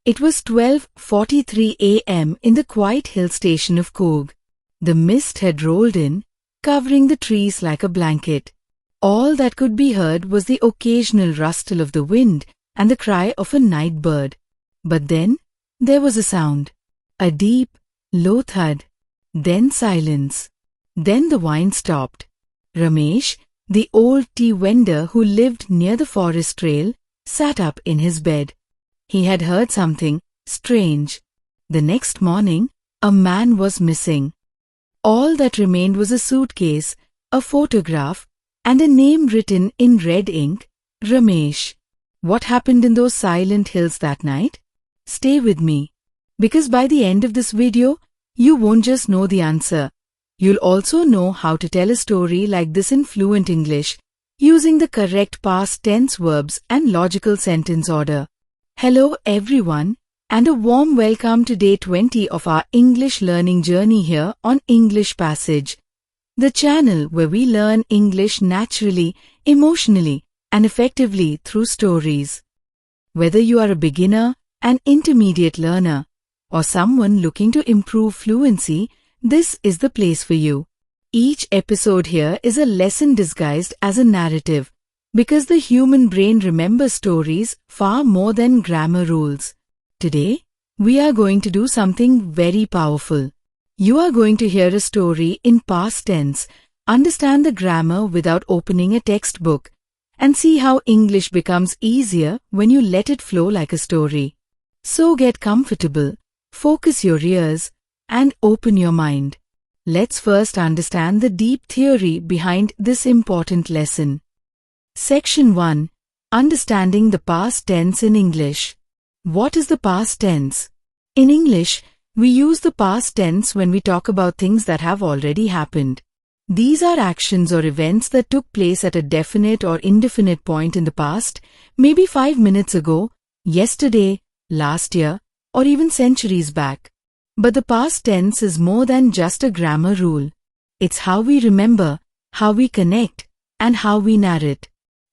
It was 12:43 a.m. in the quiet hill station of Coorg. The mist had rolled in, covering the trees like a blanket. All that could be heard was the occasional rustle of the wind and the cry of a night bird. But then there was a sound, a deep, low thud, then silence. Then the wine stopped. Ramesh, the old tea vendor who lived near the forest trail, sat up in his bed. He had heard something strange. The next morning, a man was missing. All that remained was a suitcase, a photograph, and a name written in red ink, Ramesh. What happened in those silent hills that night? Stay with me, because by the end of this video, you won't just know the answer. You'll also know how to tell a story like this in fluent English, using the correct past tense verbs and logical sentence order. Hello everyone, and a warm welcome to day 20 of our English learning journey here on English Passage, the channel where we learn English naturally, emotionally, and effectively through stories. Whether you are a beginner, an intermediate learner, or someone looking to improve fluency, this is the place for you. Each episode here is a lesson disguised as a narrative, because the human brain remembers stories far more than grammar rules. Today, we are going to do something very powerful. You are going to hear a story in past tense, understand the grammar without opening a textbook, and see how English becomes easier when you let it flow like a story. So get comfortable, focus your ears, and open your mind. Let's first understand the deep theory behind this important lesson. Section 1. Understanding the past tense in English. What is the past tense? In English, we use the past tense when we talk about things that have already happened. These are actions or events that took place at a definite or indefinite point in the past, maybe 5 minutes ago, yesterday, last year, or even centuries back. But the past tense is more than just a grammar rule. It's how we remember, how we connect, and how we narrate.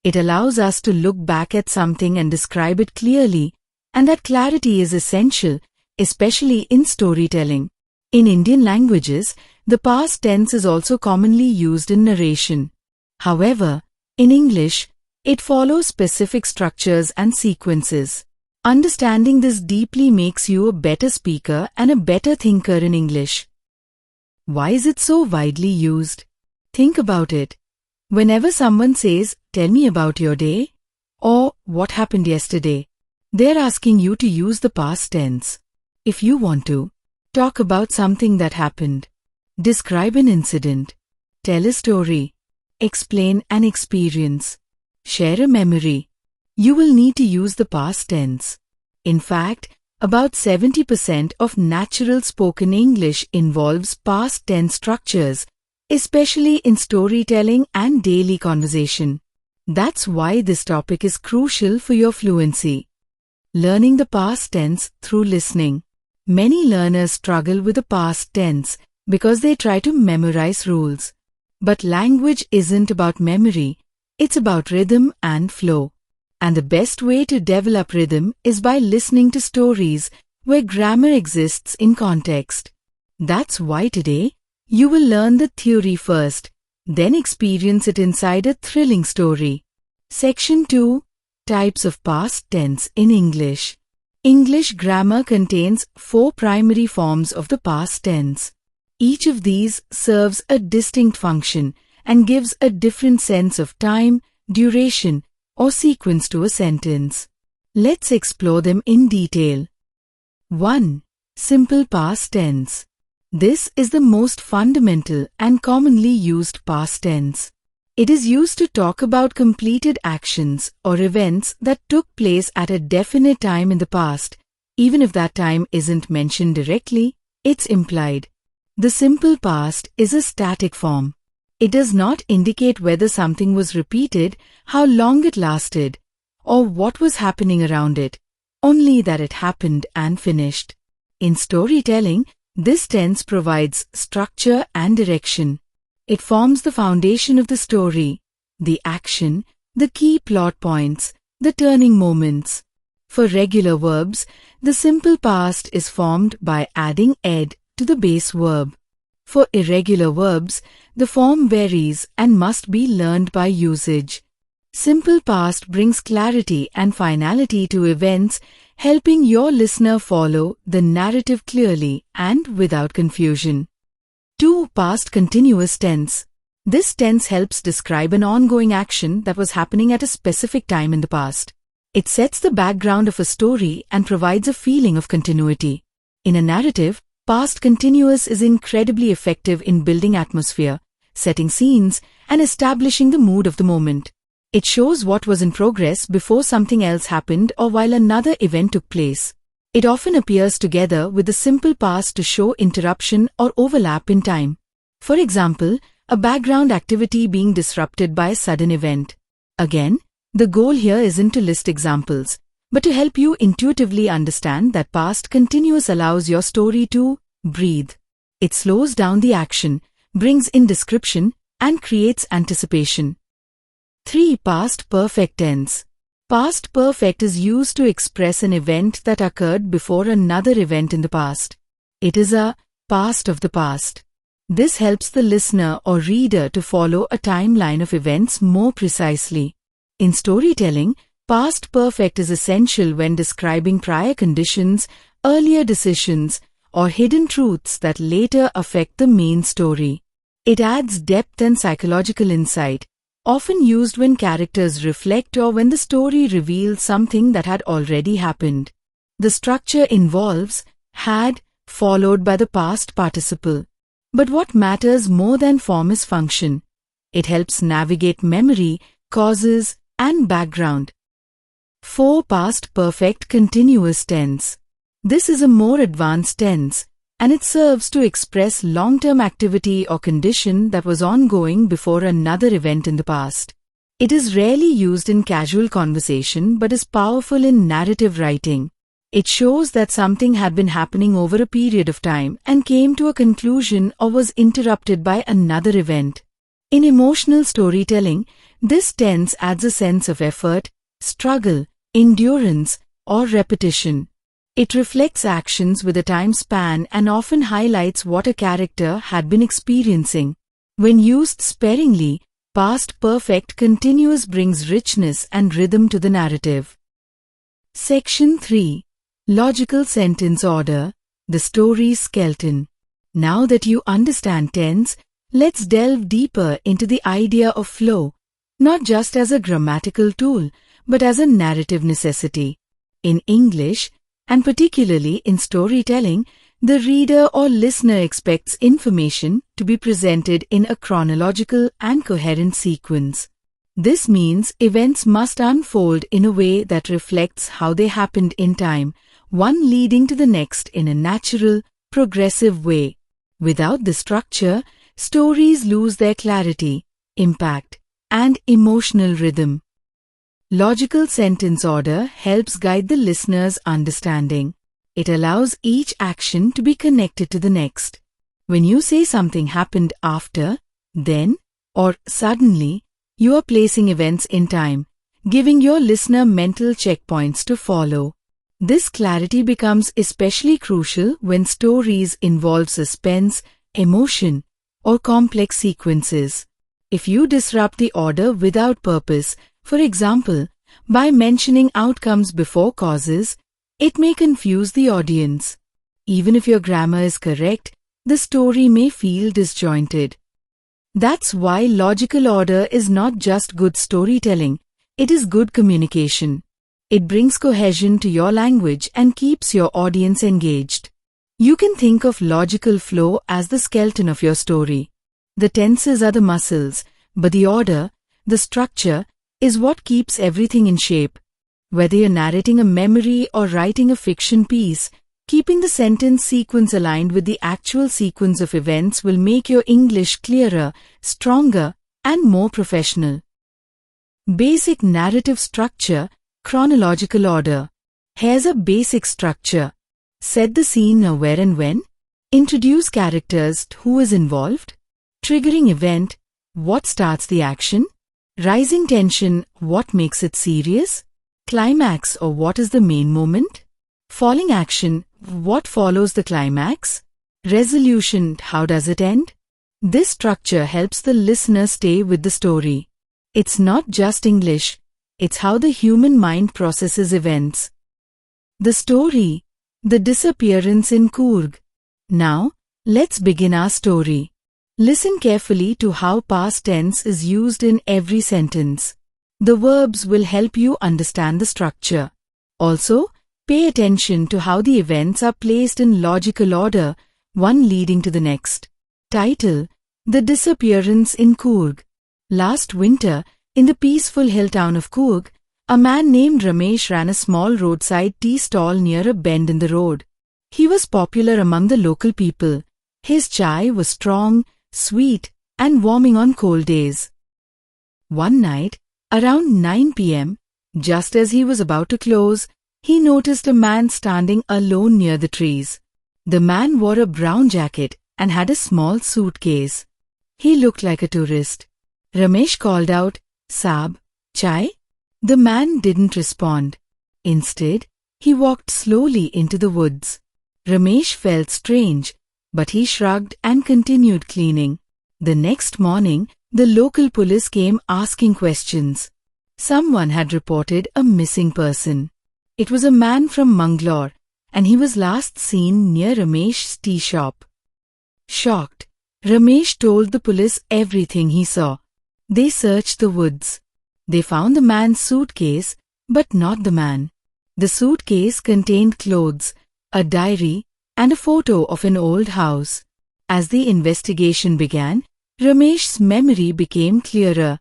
It allows us to look back at something and describe it clearly, and that clarity is essential, especially in storytelling. In Indian languages, the past tense is also commonly used in narration. However, in English, it follows specific structures and sequences. Understanding this deeply makes you a better speaker and a better thinker in English. Why is it so widely used? Think about it. Whenever someone says, "Tell me about your day," or "What happened yesterday?" they're asking you to use the past tense. If you want to, talk about something that happened, describe an incident, tell a story, explain an experience, share a memory, you will need to use the past tense. In fact, about 70% of natural spoken English involves past tense structures, especially in storytelling and daily conversation. That's why this topic is crucial for your fluency. Learning the past tense through listening. Many learners struggle with the past tense because they try to memorize rules. But language isn't about memory, it's about rhythm and flow. And the best way to develop rhythm is by listening to stories where grammar exists in context. That's why today, you will learn the theory first, then experience it inside a thrilling story. Section 2. Types of past tense in English. English grammar contains 4 primary forms of the past tense. Each of these serves a distinct function and gives a different sense of time, duration, or sequence to a sentence. Let's explore them in detail. 1. Simple past tense. This is the most fundamental and commonly used past tense. It is used to talk about completed actions or events that took place at a definite time in the past. Even if that time isn't mentioned directly, it's implied. The simple past is a static form. It does not indicate whether something was repeated, how long it lasted, or what was happening around it, only that it happened and finished. In storytelling, this tense provides structure and direction. It forms the foundation of the story, the action, the key plot points, the turning moments. For regular verbs, the simple past is formed by adding ed to the base verb. For irregular verbs, the form varies and must be learned by usage. Simple past brings clarity and finality to events, helping your listener follow the narrative clearly and without confusion. 2. Past continuous tense. This tense helps describe an ongoing action that was happening at a specific time in the past. It sets the background of a story and provides a feeling of continuity. In a narrative, past continuous is incredibly effective in building atmosphere, setting scenes, and establishing the mood of the moment. It shows what was in progress before something else happened or while another event took place. It often appears together with the simple past to show interruption or overlap in time. For example, a background activity being disrupted by a sudden event. Again, the goal here isn't to list examples, but to help you intuitively understand that past continuous allows your story to breathe. It slows down the action, brings in description, and creates anticipation. 3. Past perfect tense. Past perfect is used to express an event that occurred before another event in the past. It is a past of the past. This helps the listener or reader to follow a timeline of events more precisely. In storytelling, past perfect is essential when describing prior conditions, earlier decisions, or hidden truths that later affect the main story. It adds depth and psychological insight, often used when characters reflect or when the story reveals something that had already happened. The structure involves had followed by the past participle. But what matters more than form is function. It helps navigate memory, causes, and background. 4. Past perfect continuous tense. This is a more advanced tense, and it serves to express long-term activity or condition that was ongoing before another event in the past. It is rarely used in casual conversation but is powerful in narrative writing. It shows that something had been happening over a period of time and came to a conclusion or was interrupted by another event. In emotional storytelling, this tense adds a sense of effort, struggle, endurance, or repetition. It reflects actions with a time span and often highlights what a character had been experiencing. When used sparingly, past perfect continuous brings richness and rhythm to the narrative. Section 3. Logical sentence order, the story's skeleton. Now that you understand tense, let's delve deeper into the idea of flow, not just as a grammatical tool, but as a narrative necessity. In English, and particularly in storytelling, the reader or listener expects information to be presented in a chronological and coherent sequence. This means events must unfold in a way that reflects how they happened in time, one leading to the next in a natural, progressive way. Without this structure, stories lose their clarity, impact, and emotional rhythm. Logical sentence order helps guide the listener's understanding. It allows each action to be connected to the next. When you say something happened after, then, or suddenly, you are placing events in time, giving your listener mental checkpoints to follow. This clarity becomes especially crucial when stories involve suspense, emotion, or complex sequences. If you disrupt the order without purpose, for example, by mentioning outcomes before causes, it may confuse the audience. Even if your grammar is correct, the story may feel disjointed. That's why logical order is not just good storytelling, it is good communication. It brings cohesion to your language and keeps your audience engaged. You can think of logical flow as the skeleton of your story. The tenses are the muscles, but the order, the structure, is what keeps everything in shape. Whether you're narrating a memory or writing a fiction piece, keeping the sentence sequence aligned with the actual sequence of events will make your English clearer, stronger, and more professional. Basic narrative structure, chronological order. Here's a basic structure. Set the scene of where and when. Introduce characters, who is involved. Triggering event, what starts the action. Rising tension, what makes it serious? Climax, or what is the main moment? Falling action, what follows the climax? Resolution, how does it end? This structure helps the listener stay with the story. It's not just English, it's how the human mind processes events. The story, the disappearance in Coorg. Now, let's begin our story. Listen carefully to how past tense is used in every sentence. The verbs will help you understand the structure. Also, pay attention to how the events are placed in logical order, one leading to the next. Title: The Disappearance in Coorg. Last winter, in the peaceful hill town of Coorg, a man named Ramesh ran a small roadside tea stall near a bend in the road. He was popular among the local people. His chai was strong, sweet, and warming on cold days. One night, around 9 p.m., just as he was about to close, he noticed a man standing alone near the trees. The man wore a brown jacket and had a small suitcase. He looked like a tourist. Ramesh called out, "Saab, chai?" The man didn't respond. Instead, he walked slowly into the woods. Ramesh felt strange, but he shrugged and continued cleaning. The next morning, the local police came asking questions. Someone had reported a missing person. It was a man from Mangalore, and he was last seen near Ramesh's tea shop. Shocked, Ramesh told the police everything he saw. They searched the woods. They found the man's suitcase, but not the man. The suitcase contained clothes, a diary, and a photo of an old house. As the investigation began, Ramesh's memory became clearer.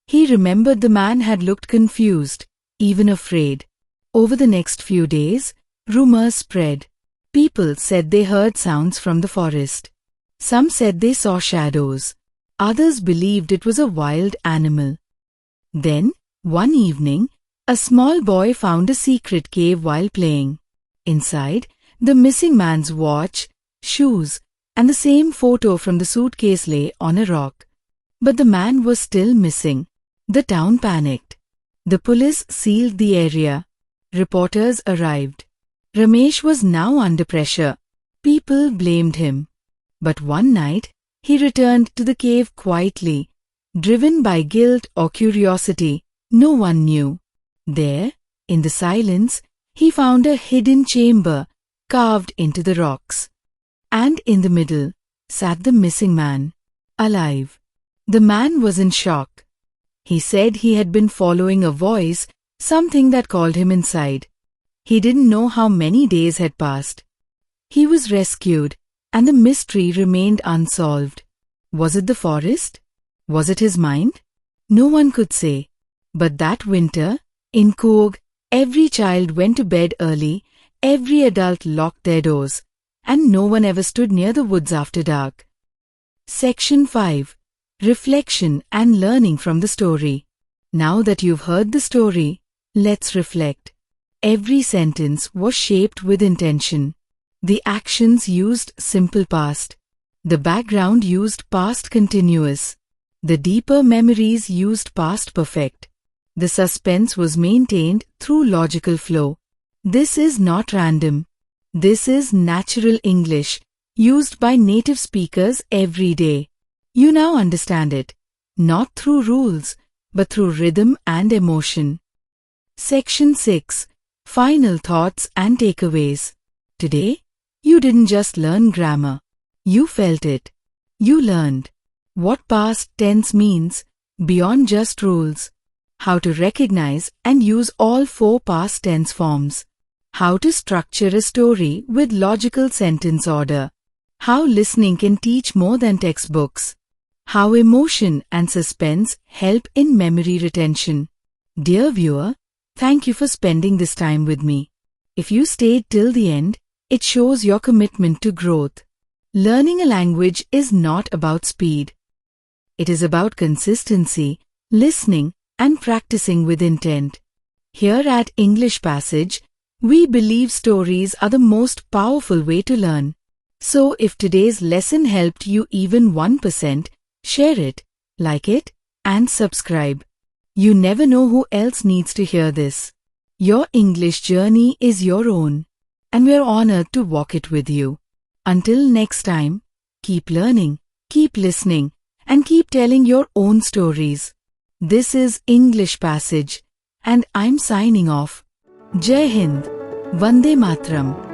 He remembered the man had looked confused, even afraid. Over the next few days, rumors spread. People said they heard sounds from the forest. Some said they saw shadows. Others believed it was a wild animal. Then, one evening, a small boy found a secret cave while playing. Inside, the missing man's watch, shoes, and the same photo from the suitcase lay on a rock. But the man was still missing. The town panicked. The police sealed the area. Reporters arrived. Ramesh was now under pressure. People blamed him. But one night, he returned to the cave quietly, driven by guilt or curiosity, no one knew. There, in the silence, he found a hidden chamber carved into the rocks. And in the middle sat the missing man, alive. The man was in shock. He said he had been following a voice, something that called him inside. He didn't know how many days had passed. He was rescued, and the mystery remained unsolved. Was it the forest? Was it his mind? No one could say. But that winter, in Coorg, every child went to bed early, every adult locked their doors, and no one ever stood near the woods after dark. Section 5. Reflection and learning from the story. Now that you've heard the story, let's reflect. Every sentence was shaped with intention. The actions used simple past. The background used past continuous. The deeper memories used past perfect. The suspense was maintained through logical flow. This is not random. This is natural English, used by native speakers every day. You now understand it, not through rules, but through rhythm and emotion. Section 6. Final thoughts and takeaways. Today, you didn't just learn grammar. You felt it. You learned what past tense means beyond just rules, how to recognize and use all 4 past tense forms, how to structure a story with logical sentence order, how listening can teach more than textbooks, how emotion and suspense help in memory retention. Dear viewer, thank you for spending this time with me. If you stayed till the end, it shows your commitment to growth. Learning a language is not about speed. It is about consistency, listening, and practicing with intent. Here at English Passage, we believe stories are the most powerful way to learn. So if today's lesson helped you even 1%, share it, like it, and subscribe. You never know who else needs to hear this. Your English journey is your own, and we're honored to walk it with you. Until next time, keep learning, keep listening, and keep telling your own stories. This is English Passage, and I'm signing off. Jai Hind, Vande Matram.